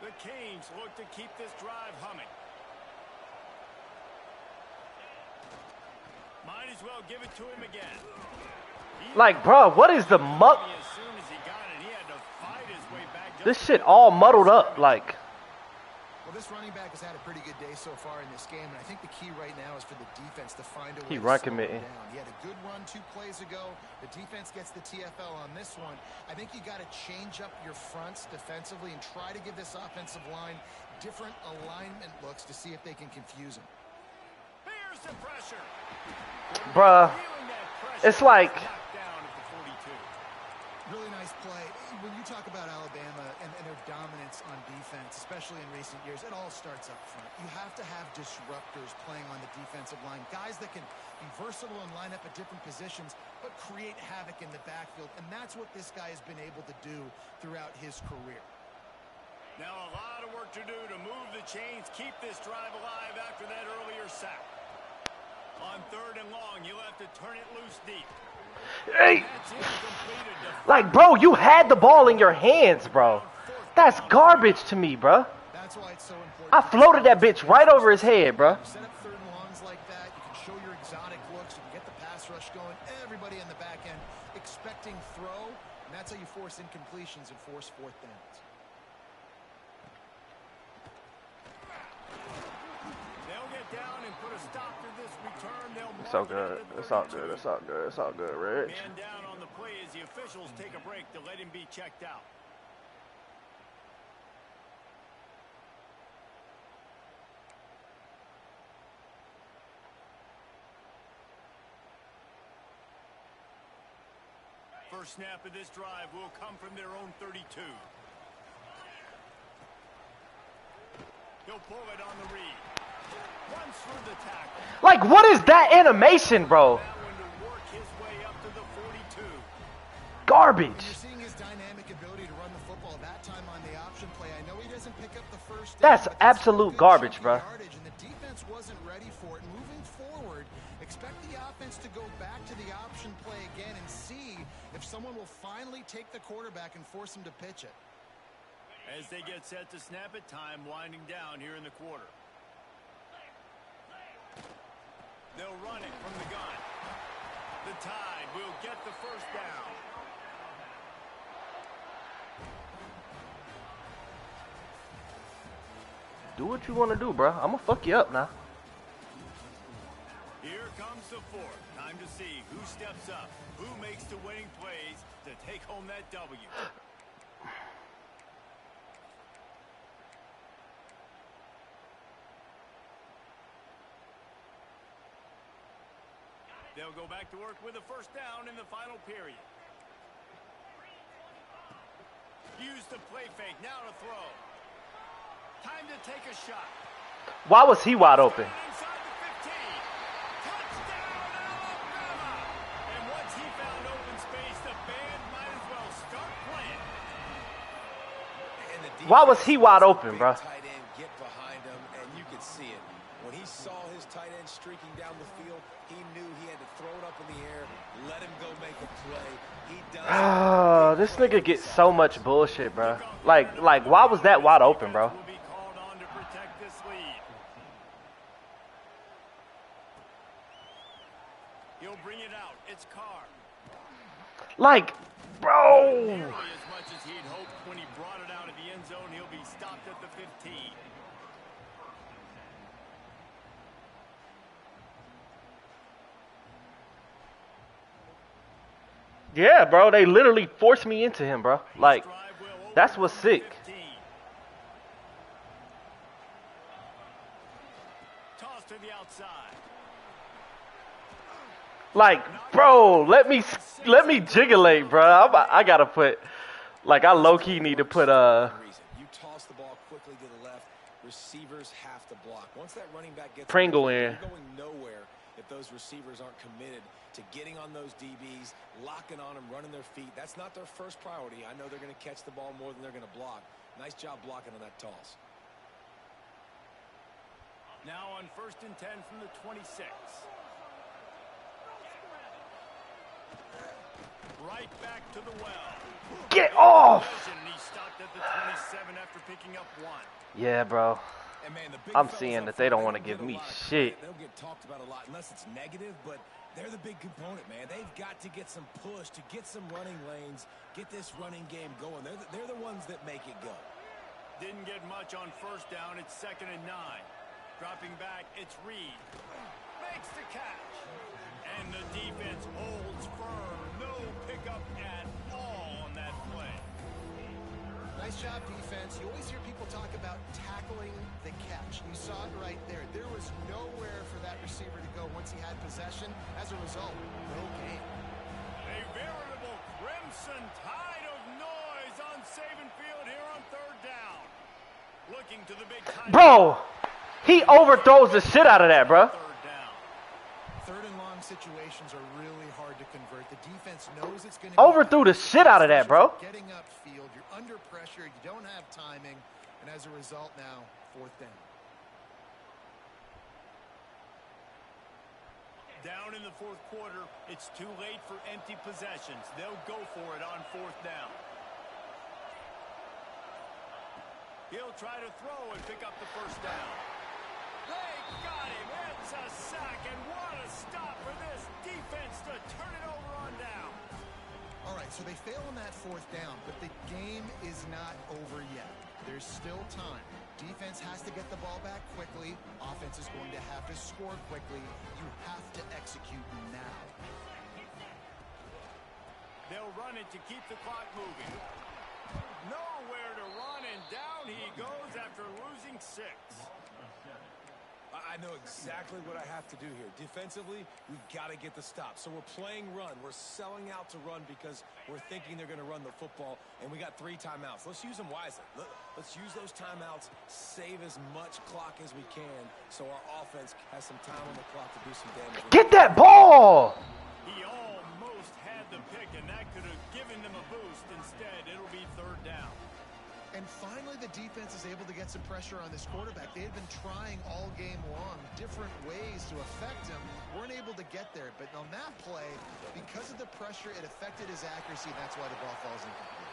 Speaker 2: The Canes look to keep this drive humming. Might as well give it to him again.
Speaker 1: Like, bro, what is the muck?
Speaker 2: As soon as he got it, he had to fight his way back.
Speaker 1: This shit all muddled up, like.
Speaker 4: Well, this running back has had a pretty good day so far in this game, and I think the key right now is for the defense to find a way
Speaker 1: He
Speaker 4: to
Speaker 1: run
Speaker 4: slow him
Speaker 1: committing.
Speaker 4: down. He had a good run 2 plays ago. The defense gets the TFL on this one. I think you got to change up your fronts defensively and try to give this offensive line different alignment looks to see if they can confuse him.
Speaker 2: Here's the pressure.
Speaker 1: Bruh, it's like.
Speaker 2: Down at the 42.
Speaker 4: Really nice play. When you talk about Alabama and their dominance on defense, especially in recent years, it all starts up front. You have to have disruptors playing on the defensive line, guys that can be versatile and line up at different positions, but create havoc in the backfield. And that's what this guy has been able to do throughout his career.
Speaker 2: Now a lot of work to do to move the chains, keep this drive alive after that earlier sack. On 3rd and long, you'll have to turn it loose deep.
Speaker 1: Hey. Like, bro, you had the ball in your hands, bro. That's garbage to me, bro.
Speaker 4: That's why it's so important.
Speaker 1: I floated that bitch right over his head, bro.
Speaker 4: Set up 3rd and longs like that. You can show your exotic looks. You can get the pass rush going. Everybody in the back end expecting throw, and that's how you force incompletions and force fourth downs.
Speaker 2: They'll get down and put a stop to this return.
Speaker 1: It's all good. It's all good. It's all good. It's all good, Rich.
Speaker 2: Man down on the play as the officials take a break to let him be checked out. First snap of this drive will come from their own 32. He'll pull it on the read. Runs through the tackle.
Speaker 1: Like, what is that animation, bro?
Speaker 2: That one to work his way up to the 42.
Speaker 1: Garbage.
Speaker 4: You're seeing his dynamic ability to run the football that time on the option play. I know he doesn't pick up the first down,
Speaker 1: That's
Speaker 4: but
Speaker 1: absolute
Speaker 4: good
Speaker 1: garbage, bro.
Speaker 4: yardage, and the defense wasn't ready for it. Moving forward, expect the offense to go back to the option play again and see if someone will finally take the quarterback and force him to pitch it.
Speaker 2: As they get set to snap it, time winding down here in the quarter. They'll run it from the gun. The Tide will get the first down.
Speaker 1: Do what you want to do, bro. I'm going to fuck you up now.
Speaker 2: Here comes the fourth. Time to see who steps up, who makes the winning plays to take home that W. They'll go back to work with a first down in the final period. Use the play fake. Now to throw. Time to take a shot.
Speaker 1: Why was he wide open?
Speaker 2: Inside the 15. Touchdown, Alabama! And once he found open space, the band might as well start playing.
Speaker 1: Why was he wide open, bro?
Speaker 3: Tight end get behind him, and you could see it. When he saw his tight end streaking down the field, he knew he had to throw it up in the air, let him go make a play. He does.
Speaker 1: This nigga gets so much bullshit, bro. Like, why was that wide open, bro?
Speaker 2: Will be called on to protect this lead. He'll bring it out. It's Carr.
Speaker 1: Like, bro.
Speaker 2: Nearly as much as he'd hoped when he brought it out of the end zone. He'll be stopped at the 15.
Speaker 1: Yeah, bro. They literally forced me into him, bro. Like, that's what's sick.
Speaker 2: Toss to the outside.
Speaker 1: Like, bro, let me jigulate, bro. I gotta put, like, I low-key need to put,
Speaker 3: You toss the ball quickly to the left. Receivers have to block. Once that running back gets
Speaker 1: Pringle in.
Speaker 3: you're going nowhere if those receivers aren't committed to getting on those DBs, locking on them, running their feet. That's not their first priority. I know they're going to catch the ball more than they're going to block. Nice job blocking on that toss.
Speaker 2: Now on 1st and 10 from the 26. Right back to the well.
Speaker 1: get off.
Speaker 2: And he stopped at the 27 after picking up 1.
Speaker 1: Yeah, bro.
Speaker 3: And man, the big
Speaker 1: I'm
Speaker 3: fellas
Speaker 1: seeing
Speaker 3: up
Speaker 1: that they don't
Speaker 3: front,
Speaker 1: want to give
Speaker 3: get a
Speaker 1: me
Speaker 3: lot of
Speaker 1: shit.
Speaker 3: credit. They don't get talked about a lot unless it's negative, but they're the big component, man. They've got to get some push, to get some running lanes, get this running game going. They're the ones that make it go.
Speaker 2: Didn't get much on 1st down. It's 2nd and 9. Dropping back, it's Reed. Makes the catch. And the defense holds firm. No pickup at all on that play.
Speaker 4: Nice job, defense. You always hear people talk about tackling the catch. You saw it right there. There was nowhere for that receiver to go once he had possession. As a result, no gain.
Speaker 2: A veritable crimson tide of noise on Saban Field here on 3rd down. Looking to the big time.
Speaker 1: Bro, he overthrows the shit out of that, bro.
Speaker 2: 3rd down.
Speaker 4: 3rd and long situations are really hard to convert. The defense knows it's going to
Speaker 1: Overthrew the shit out of that, bro.
Speaker 4: Getting upfield, you're under pressure, you don't have timing, and as a result now, 4th down.
Speaker 2: Down in the 4th quarter, it's too late for empty possessions. They'll go for it on 4th down. He'll try to throw and pick up the 1st down. They got him. It's a sack, and what a
Speaker 4: fail on that fourth down, but the game is not over yet. There's still time. Defense has to get the ball back quickly. Offense is going to have to score quickly. You have to execute now.
Speaker 2: They'll run it to keep the clock moving. Nowhere to run, and down he goes after losing 6.
Speaker 3: I know exactly what I have to do here. Defensively, we've got to get the stop. So we're playing run. We're selling out to run because we're thinking they're going to run the football, and we got 3 timeouts. Let's use them wisely. Let's use those timeouts, save as much clock as we can so our offense has some time on the clock to do some damage.
Speaker 1: Get that ball!
Speaker 2: He almost had the pick, and that could have given them a boost. Instead, it'll be 3rd down.
Speaker 4: And finally, the defense is able to get some pressure on this quarterback. They had been trying all game long, different ways to affect him. Weren't able to get there. But on that play, because of the pressure, it affected his accuracy. And that's why the ball falls incomplete.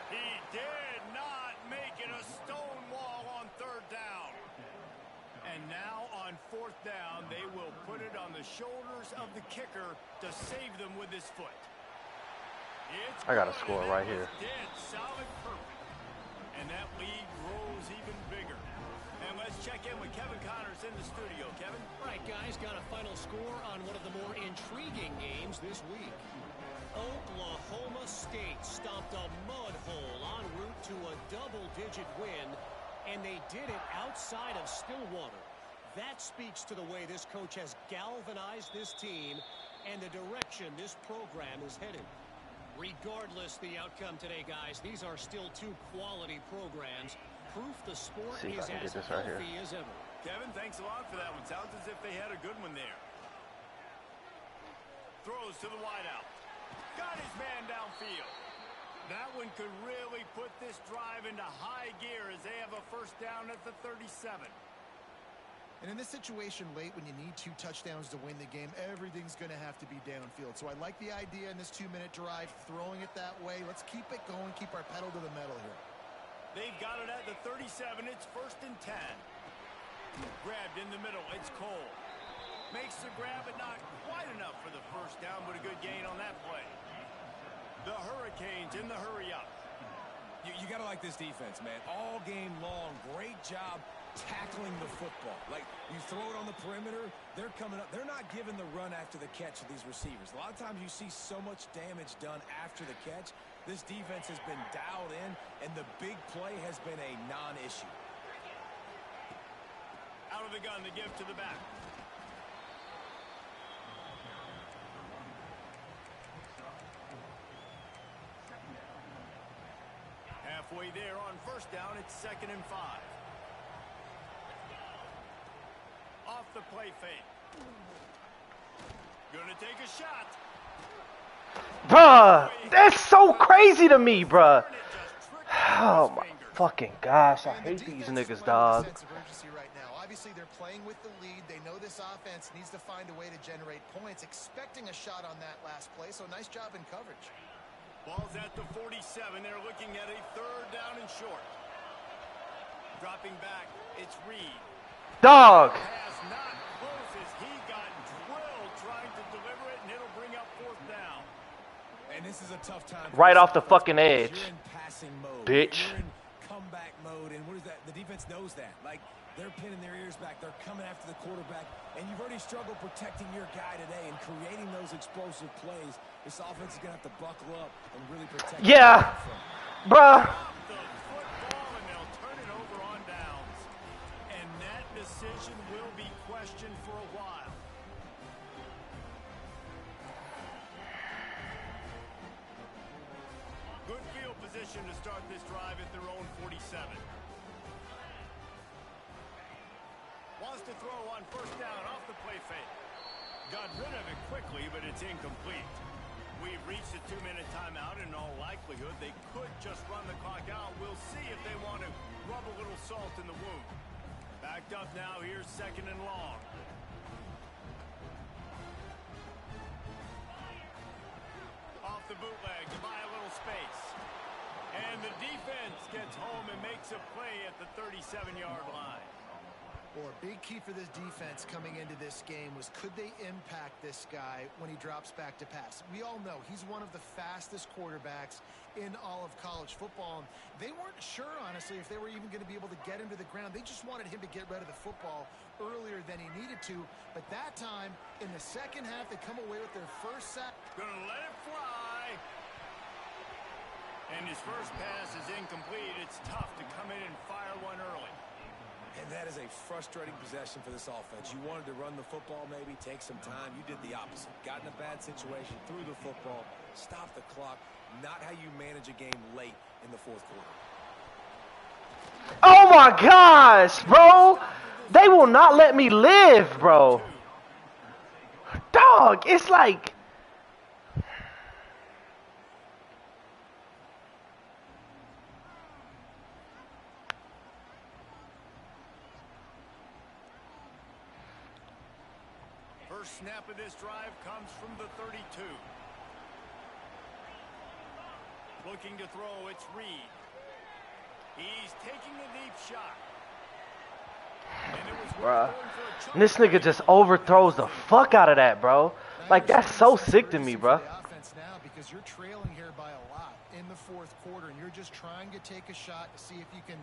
Speaker 2: He did not make it a stone wall on 3rd down. And now on 4th down, they will put it on the shoulders of the kicker to save them with his foot.
Speaker 1: I got to score right here.
Speaker 2: Dead solid perfect. And that lead grows even bigger. And let's check in with Kevin Connors in the studio. Kevin?
Speaker 5: All right, guys, got a final score on one of the more intriguing games this week. Oklahoma State stomped a mud hole en route to a double-digit win, and they did it outside of Stillwater. That speaks to the way this coach has galvanized this team and the direction this program is headed. Regardless the outcome today, guys, these are still 2 quality programs. Proof the sport is as healthy as ever.
Speaker 2: Kevin, thanks a lot for that one. Sounds as if they had a good one there. Throws to the wideout. Got his man downfield. That one could really put this drive into high gear as they have a 1st down at the 37.
Speaker 4: And in this situation late, when you need 2 touchdowns to win the game, everything's going to have to be downfield. So I like the idea in this 2-minute drive, throwing it that way. Let's keep it going, keep our pedal to the metal here.
Speaker 2: They've got it at the 37. It's 1st and 10. Grabbed in the middle. It's Cole. Makes the grab, but not quite enough for the 1st down, but a good gain on that play. The Hurricanes in the hurry up.
Speaker 3: You got to like this defense, man. All game long, great job tackling the football. Like, you throw it on the perimeter, they're coming up. They're not giving the run after the catch to these receivers. A lot of times you see so much damage done after the catch. This defense has been dialed in, and the big play has been a non-issue.
Speaker 2: Out of the gun to give to the back. Halfway there on 1st down, it's 2nd and 5. Off the play fake. Gonna take a shot.
Speaker 1: Bruh, that's so crazy to me, bruh. Oh my fucking gosh, I hate these niggas, dog.
Speaker 4: Obviously, they're playing with the lead. They know this offense needs to find a way to generate points, expecting a shot on that last play. So nice job in coverage.
Speaker 2: Ball's at the 47. They're looking at a 3rd down and short. Dropping back, it's Reed.
Speaker 1: Dog.
Speaker 2: Pass not close as he got drilled trying to deliver it, and it'll bring up 4th down.
Speaker 3: And this is a tough time.
Speaker 1: Right off the fucking edge.
Speaker 3: You're in passing mode.
Speaker 1: Bitch.
Speaker 3: You're in comeback mode, and what is that? The defense knows that. Like, they're pinning their ears back. They're coming after the quarterback, and you've already struggled protecting your guy today and creating those explosive plays. This offense is going to have to buckle up and really protect.
Speaker 1: Yeah, bruh.
Speaker 2: The football, and they'll turn it over on downs. And that decision will be questioned for a while. Good field position to start this drive at their own 47. Wants to throw on 1st down off the play fake. Got rid of it quickly, but it's incomplete. We've reached a 2-minute timeout. In all likelihood, they could just run the clock out. We'll see if they want to rub a little salt in the wound. Backed up now. Here's 2nd and long. Off the bootleg to buy a little space. And the defense gets home and makes a play at the 37-yard line.
Speaker 4: Well, a big key for this defense coming into this game was could they impact this guy when he drops back to pass? We all know he's one of the fastest quarterbacks in all of college football. They weren't sure, honestly, if they were even going to be able to get him to the ground. They just wanted him to get rid of the football earlier than he needed to. But that time, in the second half, they come away with their first sack.
Speaker 2: Gonna let it fly. And his first pass is incomplete. It's tough to come in and fire one early.
Speaker 3: And that is a frustrating possession for this offense. You wanted to run the football, maybe take some time. You did the opposite. Got in a bad situation, threw the football, stopped the clock. Not how you manage a game late in the fourth quarter.
Speaker 1: Oh my gosh, bro! They will not let me live, bro. Dog, it's like...
Speaker 2: First snap of this drive comes from the 32. Looking to throw, it's Reed. He's taking a deep shot. And it was
Speaker 1: Bruh. And this nigga just overthrows the fuck out of that, bro. Like, that's so sick to me, bro.
Speaker 4: Offense now because you're trailing here by a lot in the fourth quarter, and you're just trying to take a shot to see if you can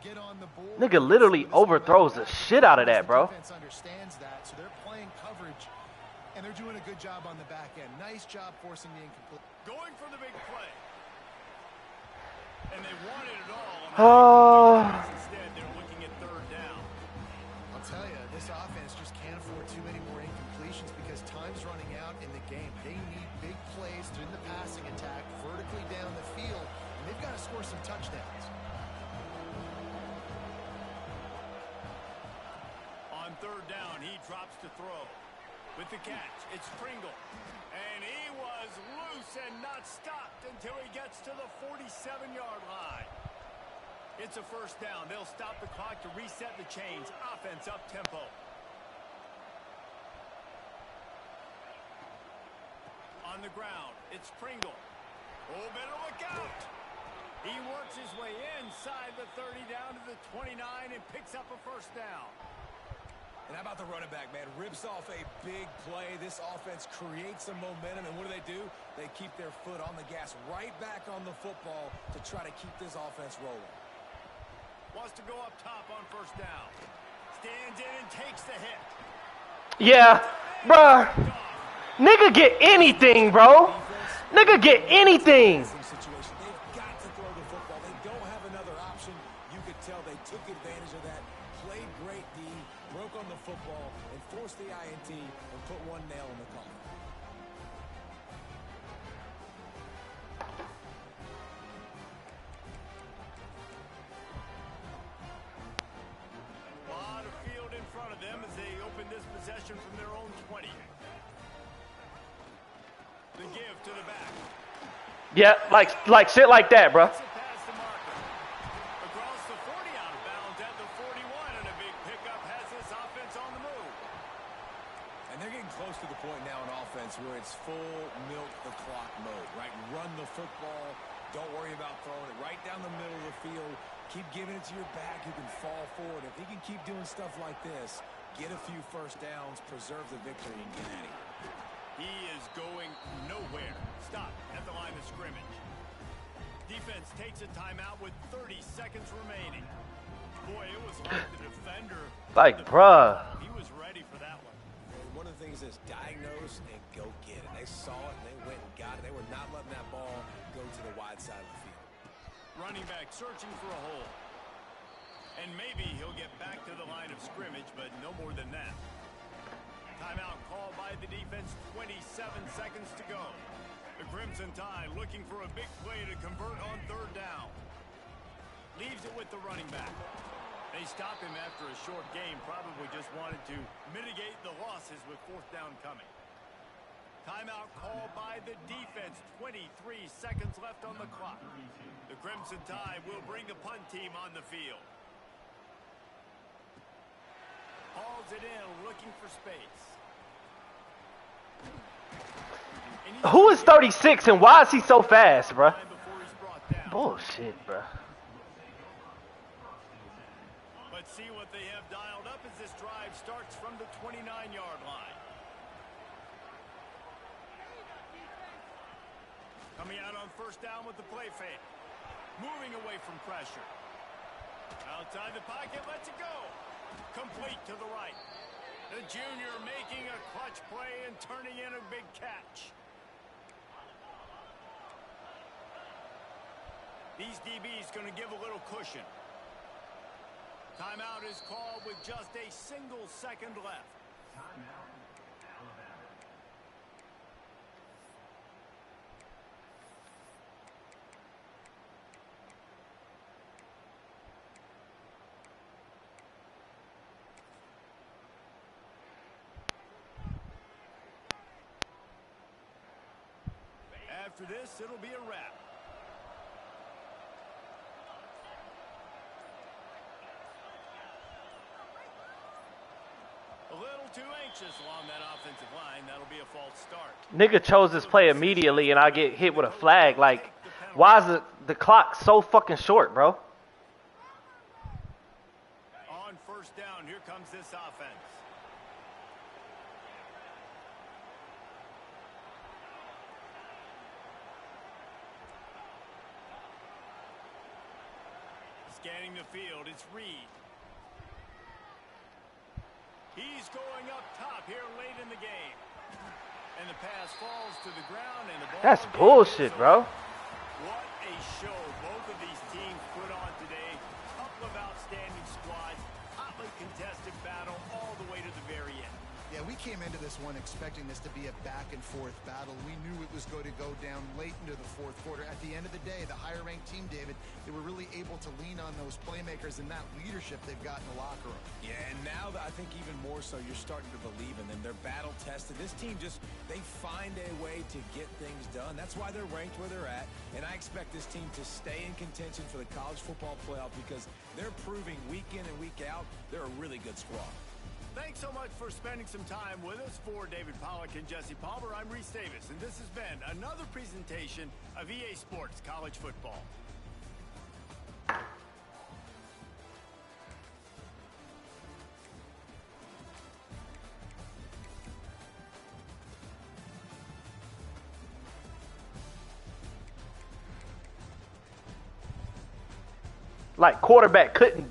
Speaker 4: get on the board.
Speaker 1: Nigga literally overthrows the shit out of that, bro.
Speaker 4: Defense understands that, so they're playing coverage, and they're doing a good job on the back end. Nice job forcing the incomplete.
Speaker 2: going for the big play. And they wanted it all.
Speaker 1: Oh.
Speaker 2: Instead, they're looking at third down.
Speaker 4: I'll tell you, this offense just can't afford too many more incompletions because time's running out in the game. They need big plays in the passing attack, vertically down the field, and they've got to score some touchdowns.
Speaker 2: On third down, he drops to throw. With the catch, it's Pringle. And he was loose and not stopped until he gets to the 47-yard line. It's a first down. They'll stop the clock to reset the chains. Offense up tempo. On the ground, it's Pringle. Oh, better look out. He works his way inside the 30 down to the 29 and picks up a first down.
Speaker 3: And how about the running back, man? Rips off a big play. This offense creates some momentum, and what do? They keep their foot on the gas right back on the football to try to keep this offense rolling.
Speaker 2: Wants to go up top on first down. Stands in and takes the hit.
Speaker 1: Yeah, bruh. Nigga get anything, bro. Nigga get anything.
Speaker 3: They've got to throw the football. They don't have another option. You could tell they took advantage of that. Played great D, broke on the football, and forced the INT and put one nail in the coffin.
Speaker 2: A lot of field in front of them as they open this possession from their own 20. The give to the back.
Speaker 1: Yeah, like shit like that, bro.
Speaker 2: It's a pass to Marker. Across the 40 out of bounds at the 41, and a big pickup has this offense on the move.
Speaker 3: And they're getting close to the point now in offense where it's full milk the clock mode, right? Run the football. Don't worry about throwing it right down the middle of the field. Keep giving it to your back. You can fall forward. If he can keep doing stuff like this, get a few first downs, preserve the victory, and get at him.
Speaker 2: He is going nowhere. Stop at the line of scrimmage. Defense takes a timeout with 30 seconds remaining. Boy, it was like the defender.
Speaker 1: Like, bruh.
Speaker 2: He was ready for that one.
Speaker 3: And one of the things is diagnose and go get it. They saw it, and they went and got it. They were not letting that ball go to the wide side of the field.
Speaker 2: Running back searching for a hole. And maybe he'll get back to the line of scrimmage, but no more than that. Timeout called by the defense, 27 seconds to go. The Crimson Tide looking for a big play to convert on third down. Leaves it with the running back. They stop him after a short game, probably just wanted to mitigate the losses with fourth down coming. Timeout called by the defense, 23 seconds left on the clock. The Crimson Tide will bring the punt team on the field. Hauls it in, looking for space.
Speaker 1: Who is 36 and why is he so fast, bruh?
Speaker 2: Before he's brought down.
Speaker 1: Bullshit, bruh.
Speaker 2: But see what they have dialed up as this drive starts from the 29-yard line. Coming out on first down with the play fake. Moving away from pressure. Outside the pocket, lets it go. Complete to the right. The junior making a clutch play and turning in a big catch. These DBs going to give a little cushion. Timeout is called with just a single second left.
Speaker 6: Timeout, Alabama.
Speaker 2: After this, it'll be a wrap. A little too anxious along that offensive line. That'll be a false start.
Speaker 1: Nigga chose this play immediately, and I get hit with a flag. Like, why is the clock so fucking short, bro?
Speaker 2: On first down, here comes this offense. Scanning the field, it's Reed. He's going up top here late in the game. And the pass falls to the ground and the ball.
Speaker 1: That's bullshit, bro.
Speaker 2: What a show both of these teams put on today. Couple of outstanding squads. Hotly contested battle all the way to the very end.
Speaker 4: Yeah, we came into this one expecting this to be a back-and-forth battle. We knew it was going to go down late into the fourth quarter. At the end of the day, the higher-ranked team, David, they were really able to lean on those playmakers and that leadership they've got in the locker room.
Speaker 3: Yeah, and now I think even more so, you're starting to believe in them. They're battle-tested. This team they find a way to get things done. That's why they're ranked where they're at. And I expect this team to stay in contention for the college football playoff because they're proving week in and week out they're a really good squad.
Speaker 2: Thanks so much for spending some time with us. For David Pollack and Jesse Palmer, I'm Reese Davis, and this has been another presentation of EA Sports College Football.
Speaker 1: Like, quarterback couldn't.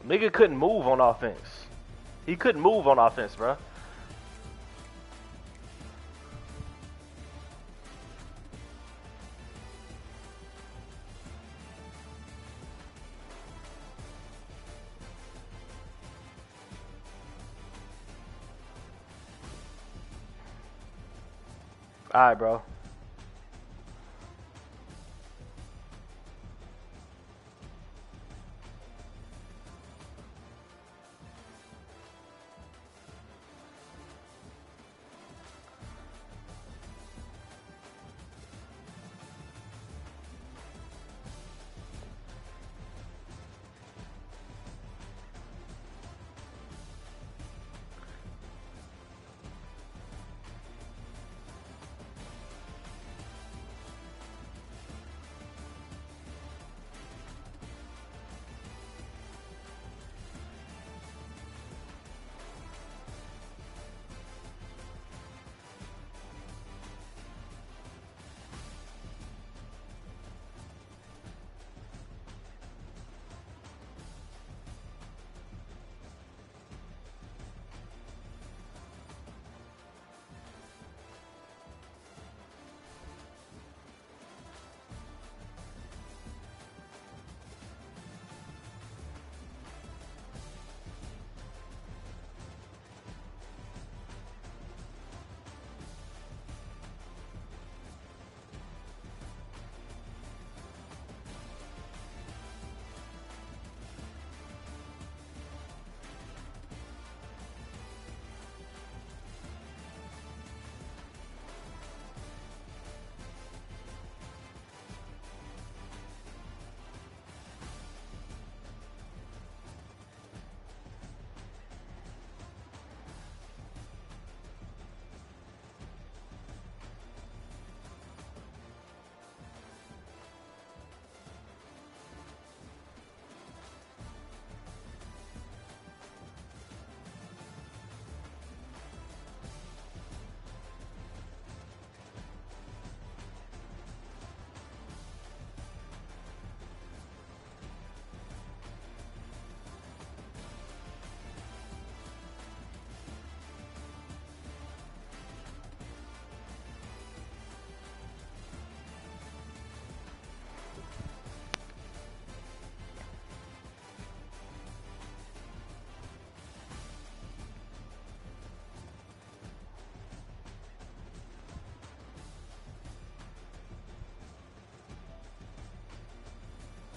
Speaker 1: Nigga couldn't move on offense. He couldn't move on offense, bro. All right, bro.